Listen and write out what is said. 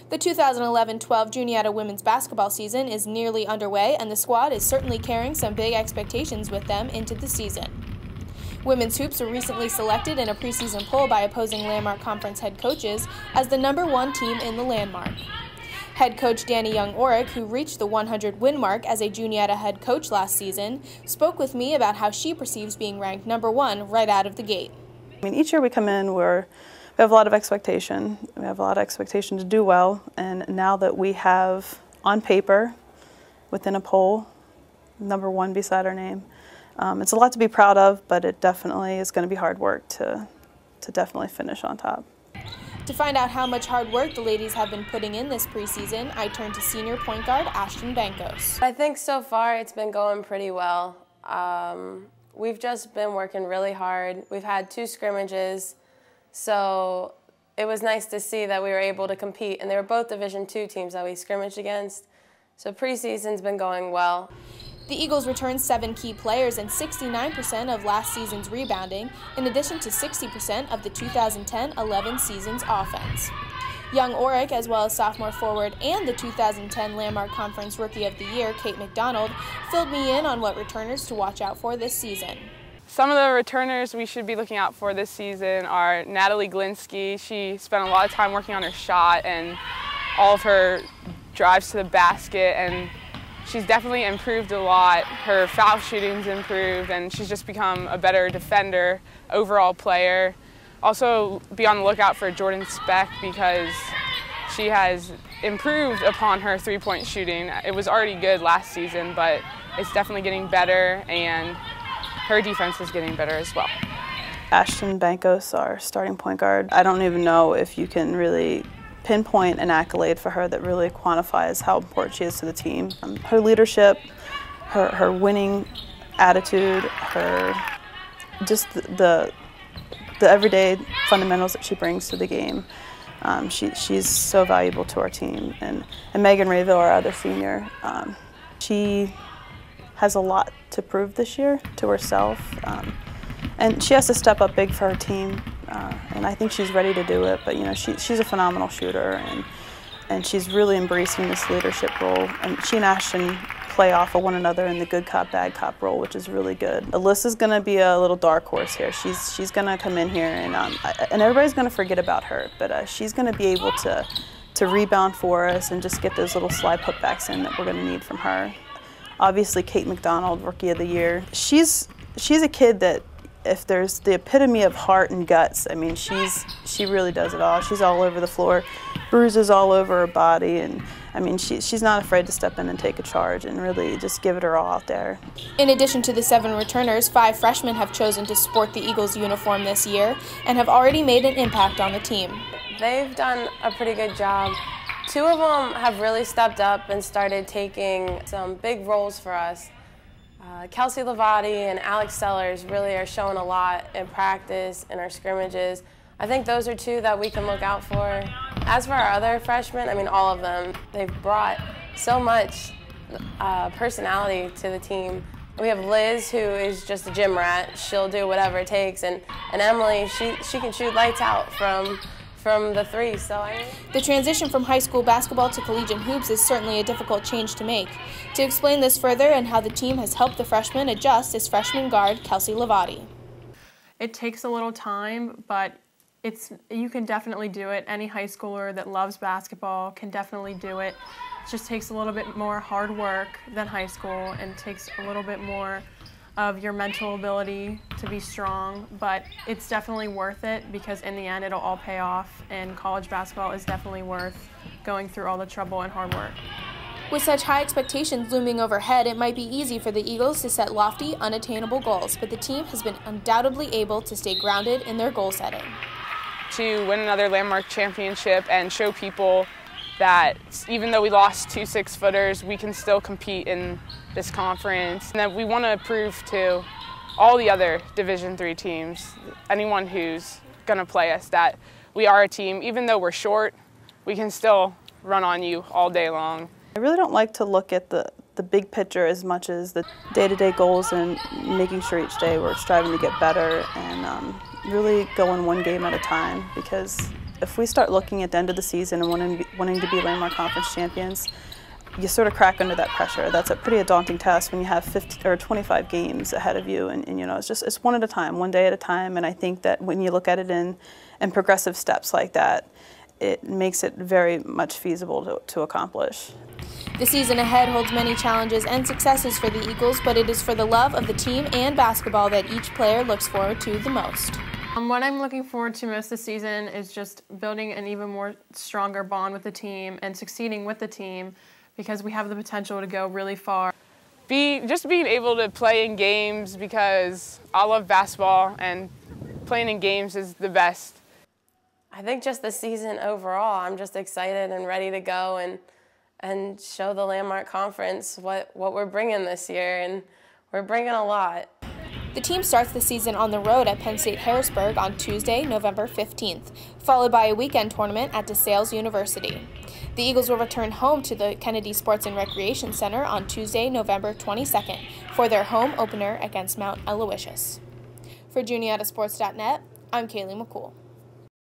The 2011-12 Juniata women's basketball season is nearly underway, and the squad is certainly carrying some big expectations with them into the season. Women's hoops were recently selected in a preseason poll by opposing Landmark Conference head coaches as the #1 team in the Landmark. Head coach Danny Young-Orrick, who reached the 100-win mark as a Juniata head coach last season, spoke with me about how she perceives being ranked #1 right out of the gate. I mean, each year we come in, we have a lot of expectation. We have a lot of expectation to do well, and now that we have on paper, within a poll, #1 beside our name, it's a lot to be proud of, but it definitely is going to be hard work to definitely finish on top. To find out how much hard work the ladies have been putting in this preseason, I turned to senior point guard Ashton Bankos. I think so far it's been going pretty well. We've just been working really hard. We've had 2 scrimmages, so it was nice to see that we were able to compete, and they were both Division II teams that we scrimmaged against. So preseason's been going well. The Eagles returned 7 key players and 69% of last season's rebounding, in addition to 60% of the 2010-11 season's offense. Young-Orrick, as well as sophomore forward and the 2010 Landmark Conference Rookie of the Year, Kate McDonald, filled me in on what returners to watch out for this season. Some of the returners we should be looking out for this season are Natalie Glinsky. She spent a lot of time working on her shot and all of her drives to the basket, and she's definitely improved a lot. Her foul shooting's improved, and she's just become a better defender, overall player. Also, be on the lookout for Jordan Speck because she has improved upon her three-point shooting. It was already good last season, but it's definitely getting better, and her defense is getting better as well. Ashton Bankos, our starting point guard. I don't even know if you can really pinpoint an accolade for her that really quantifies how important she is to the team. Her leadership, her winning attitude, her just the everyday fundamentals that she brings to the game. She's so valuable to our team. And Megan Rayville, our other senior, she has a lot to prove this year to herself. And she has to step up big for her team. And I think she's ready to do it, but you know, she's a phenomenal shooter, and she's really embracing this leadership role. And she and Ashton play off of one another in the good cop, bad cop role, which is really good. Alyssa's going to be a little dark horse here. She's going to come in here, and everybody's going to forget about her, but she's going to be able to rebound for us and just get those little slide putbacks in that we're going to need from her. Obviously, Kate McDonald, Rookie of the Year. She's a kid that, if there's the epitome of heart and guts, I mean, she really does it all. She's all over the floor, bruises all over her body, and I mean, she's not afraid to step in and take a charge and really just give it her all out there. In addition to the 7 returners, 5 freshmen have chosen to sport the Eagles uniform this year and have already made an impact on the team. They've done a pretty good job. 2 of them have really stepped up and started taking some big roles for us. Kelsey Lavati and Alex Sellers really are showing a lot in practice and our scrimmages. I think those are 2 that we can look out for. As for our other freshmen, I mean, all of them, they've brought so much personality to the team. We have Liz, who is just a gym rat. She'll do whatever it takes, and Emily, she can shoot lights out from the 3. So the transition from high school basketball to collegiate hoops is certainly a difficult change to make. To explain this further and how the team has helped the freshmen adjust is freshman guard Kelsey Lavati. It takes a little time, but you can definitely do it. Any high schooler that loves basketball can definitely do it. It just takes a little bit more hard work than high school, and takes a little bit more of your mental ability to be strong, but it's definitely worth it because in the end it'll all pay off, and college basketball is definitely worth going through all the trouble and hard work. With such high expectations looming overhead, it might be easy for the Eagles to set lofty, unattainable goals, but the team has been undoubtedly able to stay grounded in their goal setting. To win another Landmark championship and show people that even though we lost 2 6-footers, we can still compete in this conference. And that we want to prove to all the other Division III teams, anyone who's going to play us, that we are a team. Even though we're short, we can still run on you all day long. I really don't like to look at the big picture as much as the day-to-day goals and making sure each day we're striving to get better and really going one game at a time, because If we start looking at the end of the season and wanting to be Landmark Conference champions, you sort of crack under that pressure. That's a pretty daunting task when you have 50 or 25 games ahead of you, and you know, it's one at a time, one day at a time. And I think that when you look at it in progressive steps like that, it makes it very much feasible to accomplish. The season ahead holds many challenges and successes for the Eagles, but it is for the love of the team and basketball that each player looks forward to the most. What I'm looking forward to most this season is just building an even more stronger bond with the team and succeeding with the team, because we have the potential to go really far. Just being able to play in games, because I love basketball and playing in games is the best. I think just the season overall, I'm just excited and ready to go and show the Landmark Conference what we're bringing this year, and we're bringing a lot. The team starts the season on the road at Penn State Harrisburg on Tuesday, November 15th, followed by a weekend tournament at DeSales University. The Eagles will return home to the Kennedy Sports and Recreation Center on Tuesday, November 22nd for their home opener against Mount Aloysius. For JuniataSports.net, I'm Kaylee McCool.